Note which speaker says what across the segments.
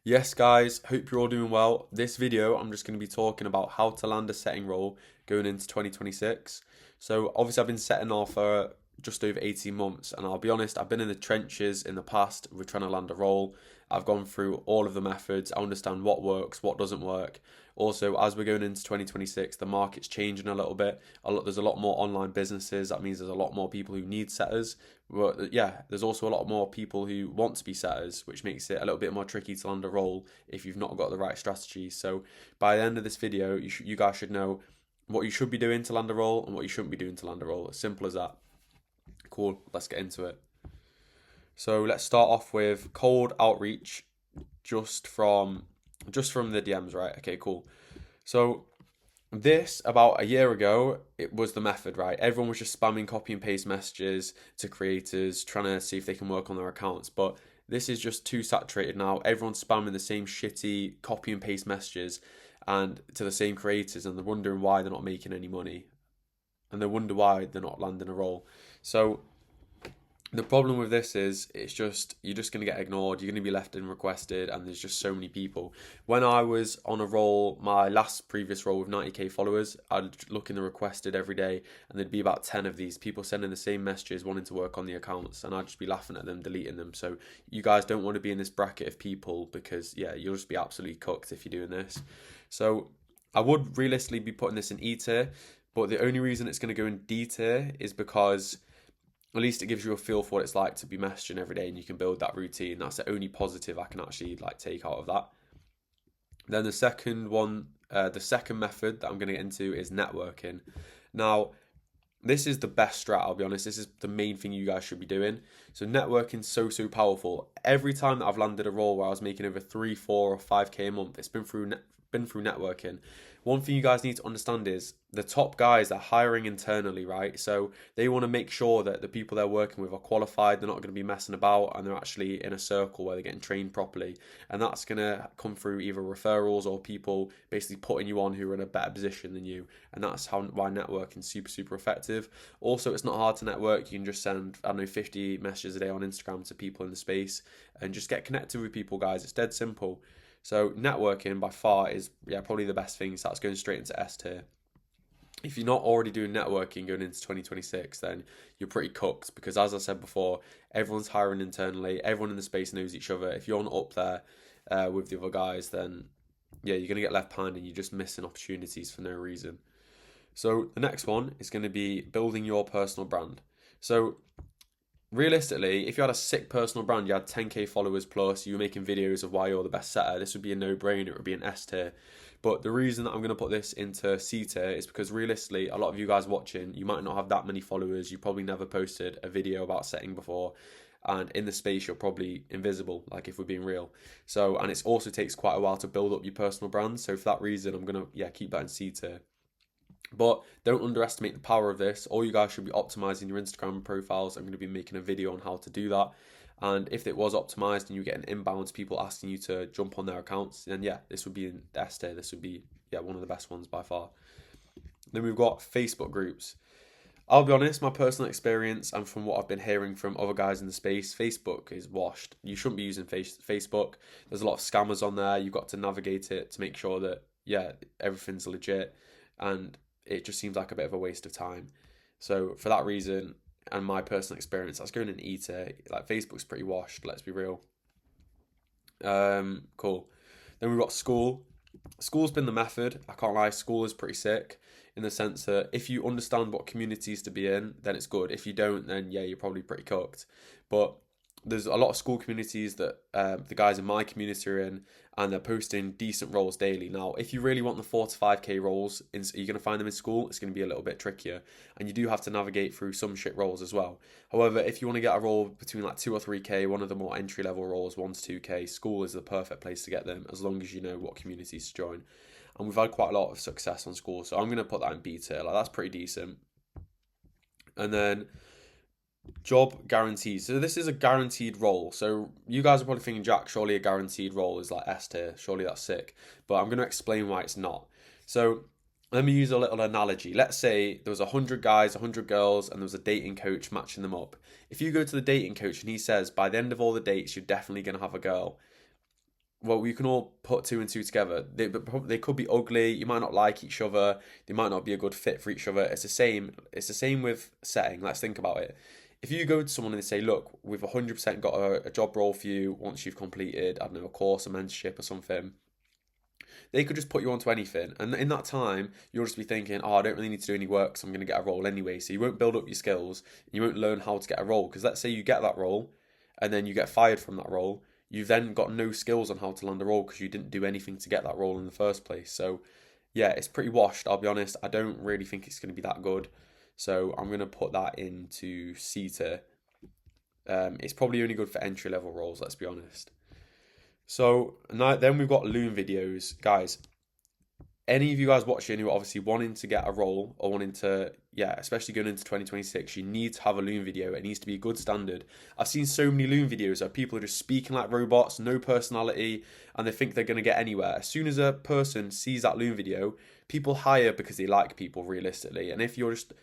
Speaker 1: Yes, guys, hope you're all doing well. This video, I'm just going to be talking about how to land a setting role going into 2026. So, obviously, I've been setting off for just over 18 months, and I'll be honest, I've been in the trenches in the past with trying to land a role. I've gone through all of the methods, I understand what works, what doesn't work. Also, as we're going into 2026, the market's changing a little bit. There's a lot more online businesses. That means there's a lot more people who need setters. But yeah, there's also a lot more people who want to be setters, which makes it a little bit more tricky to land a role if you've not got the right strategy. So by the end of this video, you guys should know what you should be doing to land a role and what you shouldn't be doing to land a role. As simple as that. Cool, let's get into it. So let's start off with cold outreach just from the DMs, right? Okay, cool. So this about a year ago, it was the method, right? Everyone was just spamming copy and paste messages to creators, trying to see if they can work on their accounts. But this is just too saturated now. Everyone's spamming the same shitty copy and paste messages and to the same creators, and they're wondering why they're not making any money. And they wonder why they're not landing a role. So the problem with this is you're just going to get ignored, you're going to be left unrequested, and there's just so many people. When I was on a role, my previous role with 90k followers, I'd look in the requested every day and there'd be about 10 of these people sending the same messages wanting to work on the accounts, and I'd just be laughing at them, deleting them. So you guys don't want to be in this bracket of people, because yeah, you'll just be absolutely cooked if you're doing this. So I would realistically be putting this in E tier, but the only reason it's going to go in D tier is because at least it gives you a feel for what it's like to be messaging every day, and you can build that routine. That's the only positive I can actually take out of that. Then the second one, the second method that I'm going to get into is networking. Now, this is the best strat, I'll be honest. This is the main thing you guys should be doing. So networking's so powerful. Every time that I've landed a role where I was making over 3, 4, or 5k a month, it's been through networking. One thing you guys need to understand is the top guys are hiring internally, right? So they want to make sure that the people they're working with are qualified, they're not going to be messing about, and they're actually in a circle where they're getting trained properly. And that's going to come through either referrals or people basically putting you on who are in a better position than you. And that's why networking is super effective. Also, it's not hard to network. You can just send, 50 messages a day on Instagram to people in the space and just get connected with people, guys. It's dead simple. So networking by far is probably the best thing. So that's going straight into S tier. If you're not already doing networking going into 2026, then you're pretty cooked, because as I said before, everyone's hiring internally. Everyone in the space knows each other. If you're not up there with the other guys, then yeah, you're going to get left behind and you're just missing opportunities for no reason. So the next one is going to be building your personal brand. So realistically, if you had a sick personal brand, you had 10k followers plus, you were making videos of why you're the best setter, this would be a no-brainer, it would be an S tier. But the reason that I'm going to put this into C tier is because realistically, a lot of you guys watching, you might not have that many followers, you probably never posted a video about setting before, and in the space you're probably invisible, like if we're being real. So, and it also takes quite a while to build up your personal brand, so for that reason I'm going to keep that in C tier. But don't underestimate the power of this. All you guys should be optimizing your Instagram profiles. I'm going to be making a video on how to do that. And if it was optimized and you get an inbound, people asking you to jump on their accounts, then yeah, this would be in the S tier. This would be one of the best ones by far. Then we've got Facebook groups. I'll be honest, my personal experience and from what I've been hearing from other guys in the space, Facebook is washed. You shouldn't be using Facebook. There's a lot of scammers on there. You've got to navigate it to make sure that everything's legit, and it just seems like a bit of a waste of time. So for that reason and my personal experience, that's going in E tier. Like, Facebook's pretty washed, let's be real. Cool. Then we've got school. School's been the method. I can't lie, school is pretty sick in the sense that if you understand what communities to be in, then it's good. If you don't, then yeah, you're probably pretty cooked. But there's a lot of school communities that the guys in my community are in, and they're posting decent roles daily. Now, if you really want the 4 to 5k roles, you're going to find them in school, it's going to be a little bit trickier, and you do have to navigate through some shit roles as well. However, if you want to get a role between like 2 or 3k, one of the more entry level roles, 1 to 2k, school is the perfect place to get them, as long as you know what communities to join. And we've had quite a lot of success on school, so I'm going to put that in B tier. Like, that's pretty decent. And then job guarantees. So this is a guaranteed role. So you guys are probably thinking, Jack, surely a guaranteed role is like S tier. Surely that's sick. But I'm going to explain why it's not. So let me use a little analogy. Let's say there was 100 guys, 100 girls, and there was a dating coach matching them up. If you go to the dating coach and he says, by the end of all the dates, you're definitely going to have a girl, well, you can all put two and two together. They could be ugly. You might not like each other. They might not be a good fit for each other. It's the same. It's the same with setting. Let's think about it. If you go to someone and they say, "Look, we've 100% got a job role for you once you've completed, I don't know, a course, a mentorship, or something," they could just put you onto anything, and in that time, you'll just be thinking, "Oh, I don't really need to do any work, so I'm going to get a role anyway." So you won't build up your skills. You won't learn how to get a role because let's say you get that role, and then you get fired from that role. You've then got no skills on how to land a role because you didn't do anything to get that role in the first place. So, yeah, it's pretty washed. I'll be honest. I don't really think it's going to be that good. So I'm going to put that into C tier. It's probably only good for entry level roles. Let's be honest. So now then we've got Loom videos, guys. Any of you guys watching who are obviously wanting to get a role or wanting to, yeah, especially going into 2026, you need to have a Loom video. It needs to be a good standard. I've seen so many Loom videos where people are just speaking like robots, no personality, and they think they're going to get anywhere. As soon as a person sees that Loom video, people hire because they like people realistically. And if you're just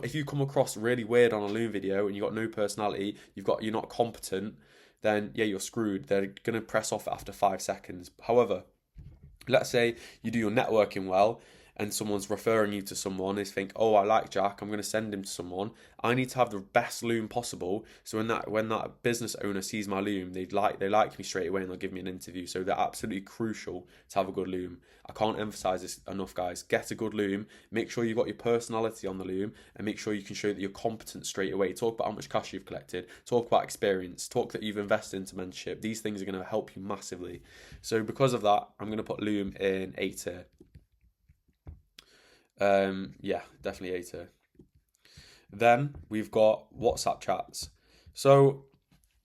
Speaker 1: if you come across really weird on a Loom video and you've got no personality, you're not competent, then yeah, you're screwed. They're gonna press off after 5 seconds. However, let's say you do your networking well and someone's referring you to someone, they think, "Oh, I like Jack, I'm going to send him to someone. I need to have the best loom possible, so when that business owner sees my loom, they like me straight away and they'll give me an interview." So they're absolutely crucial to have a good loom. I can't emphasize this enough, guys. Get a good loom, make sure you've got your personality on the loom, and make sure you can show that you're competent straight away. Talk about how much cash you've collected, talk about experience, talk that you've invested into mentorship. These things are going to help you massively. So because of that, I'm going to put loom in A tier. Yeah, definitely A tier. Then we've got WhatsApp chats. So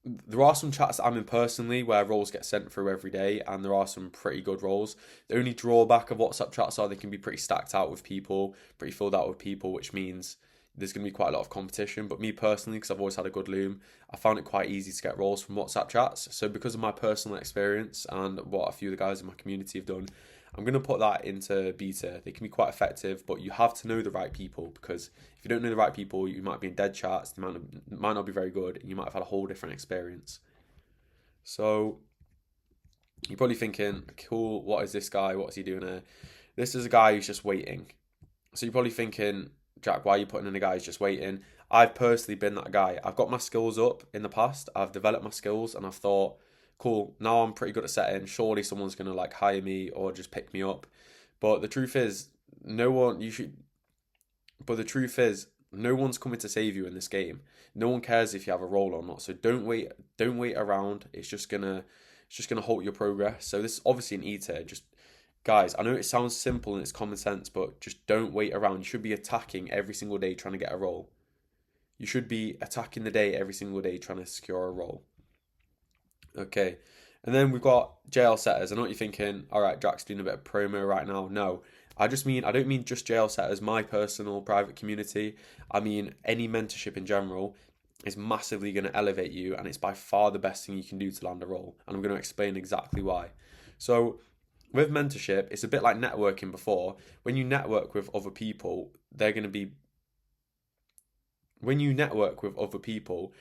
Speaker 1: there are some chats that I'm in personally where roles get sent through every day, and there are some pretty good roles. The only drawback of WhatsApp chats are they can be pretty stacked out with people, pretty filled out with people, which means there's going to be quite a lot of competition. But me personally, because I've always had a good loom, I found it quite easy to get roles from WhatsApp chats. So because of my personal experience and what a few of the guys in my community have done, I'm going to put that into B tier. They can be quite effective, but you have to know the right people, because if you don't know the right people, you might be in dead chats, they might not be very good, and you might have had a whole different experience. So you're probably thinking, "Cool, what is this guy? What's he doing here?" This is a guy who's just waiting. So you're probably thinking, "Jack, why are you putting in a guy who's just waiting?" I've personally been that guy. I've got my skills up in the past. I've developed my skills, and I've thought, "Cool, now I'm pretty good at setting. Surely someone's gonna like hire me or just pick me up." But the truth is, no one you should. But the truth is, no one's coming to save you in this game. No one cares if you have a role or not. So don't wait. Don't wait around. It's just gonna halt your progress. So this is obviously an E tier. Just guys, I know it sounds simple and it's common sense, but just don't wait around. You should be attacking every single day trying to get a role. You should be attacking the day every single day trying to secure a role. Okay. And then we've got JL setters. I know what you're thinking. All right, Jack's doing a bit of promo right now. No, I don't mean just JL setters, my personal private community. I mean, any mentorship in general is massively going to elevate you, and it's by far the best thing you can do to land a role. And I'm going to explain exactly why. So, with mentorship, it's a bit like networking before. When you network with other people, they're going to be. When you network with other people,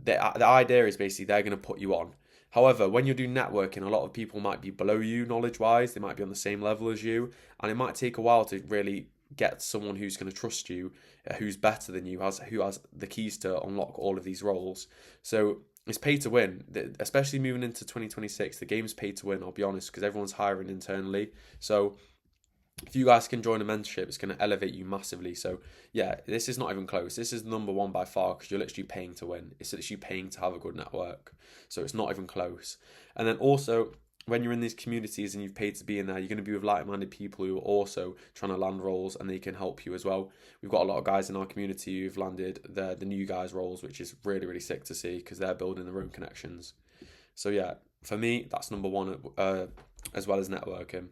Speaker 1: the idea is basically they're going to put you on. However, when you're doing networking, a lot of people might be below you knowledge wise, they might be on the same level as you, and it might take a while to really get someone who's going to trust you, who's better than you, who has the keys to unlock all of these roles. So it's pay to win, especially moving into 2026. The game's pay to win, I'll be honest, because everyone's hiring internally. So if you guys can join a mentorship, it's going to elevate you massively. So yeah, this is not even close. This is number one by far, because you're literally paying to win. It's literally paying to have a good network. So it's not even close. And then also, when you're in these communities and you've paid to be in there, you're going to be with like-minded people who are also trying to land roles, and they can help you as well. We've got a lot of guys in our community who've landed the new guys roles, which is really, really sick to see, because they're building their own connections. So yeah, for me, that's number one, as well as networking.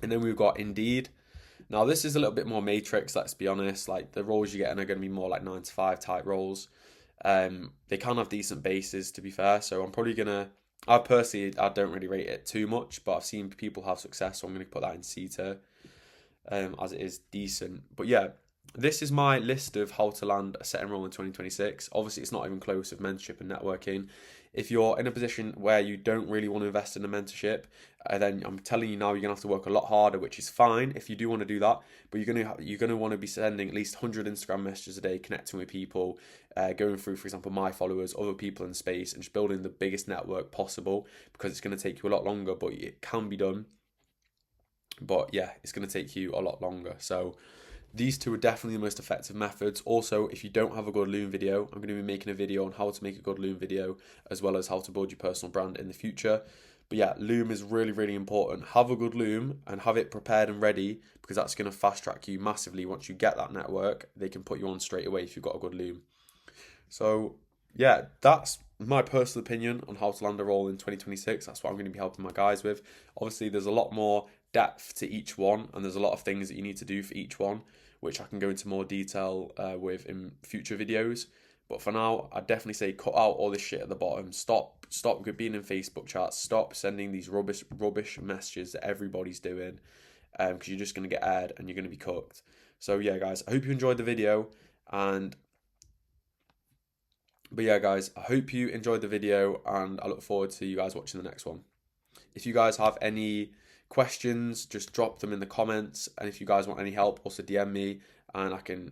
Speaker 1: And then we've got Indeed. Now, this is a little bit more matrix, let's be honest. Like, the roles you're getting are going to be more like 9 to 5 type roles. They can have decent bases, to be fair. So I'm probably going to... I don't really rate it too much, but I've seen people have success, so I'm going to put that in C tier, as it is decent. But yeah, this is my list of how to land a setting role in 2026. Obviously, it's not even close with mentorship and networking. If you're in a position where you don't really want to invest in a mentorship, then I'm telling you now, you're gonna have to work a lot harder, which is fine if you do want to do that. But you're gonna want to be sending at least 100 Instagram messages a day, connecting with people, going through, for example, my followers, other people in space, and just building the biggest network possible. Because it's gonna take you a lot longer, but it can be done. But yeah, it's gonna take you a lot longer. So these two are definitely the most effective methods. Also, if you don't have a good Loom video, I'm going to be making a video on how to make a good Loom video, as well as how to build your personal brand in the future. But yeah, Loom is really, really important. Have a good Loom and have it prepared and ready, because that's going to fast track you massively. Once you get that network, they can put you on straight away if you've got a good Loom. So yeah, that's my personal opinion on how to land a role in 2026. That's what I'm going to be helping my guys with. Obviously, there's a lot more depth to each one, and there's a lot of things that you need to do for each one, which I can go into more detail with in future videos. But for now, I'd definitely say cut out all this shit at the bottom. Stop being in Facebook chats. Stop sending these rubbish messages that everybody's doing, because you're just going to get aired and you're going to be cooked. So yeah, guys, I hope you enjoyed the video. But yeah, guys, I hope you enjoyed the video, and I look forward to you guys watching the next one. If you guys have any questions, just drop them in the comments, and if you guys want any help, also DM me and I can.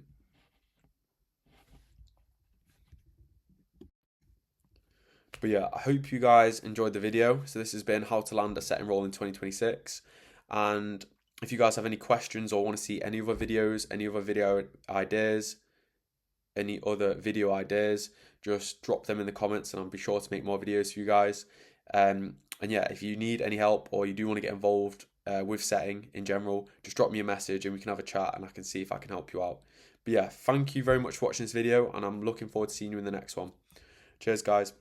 Speaker 1: But yeah, I hope you guys enjoyed the video. So this has been how to land a setting role in 2026, and if you guys have any questions or want to see any other videos, any other video ideas, just drop them in the comments and I'll be sure to make more videos for you guys. And yeah, if you need any help or you do want to get involved with setting in general, just drop me a message and we can have a chat and I can see if I can help you out. But yeah, thank you very much for watching this video, and I'm looking forward to seeing you in the next one. Cheers, guys.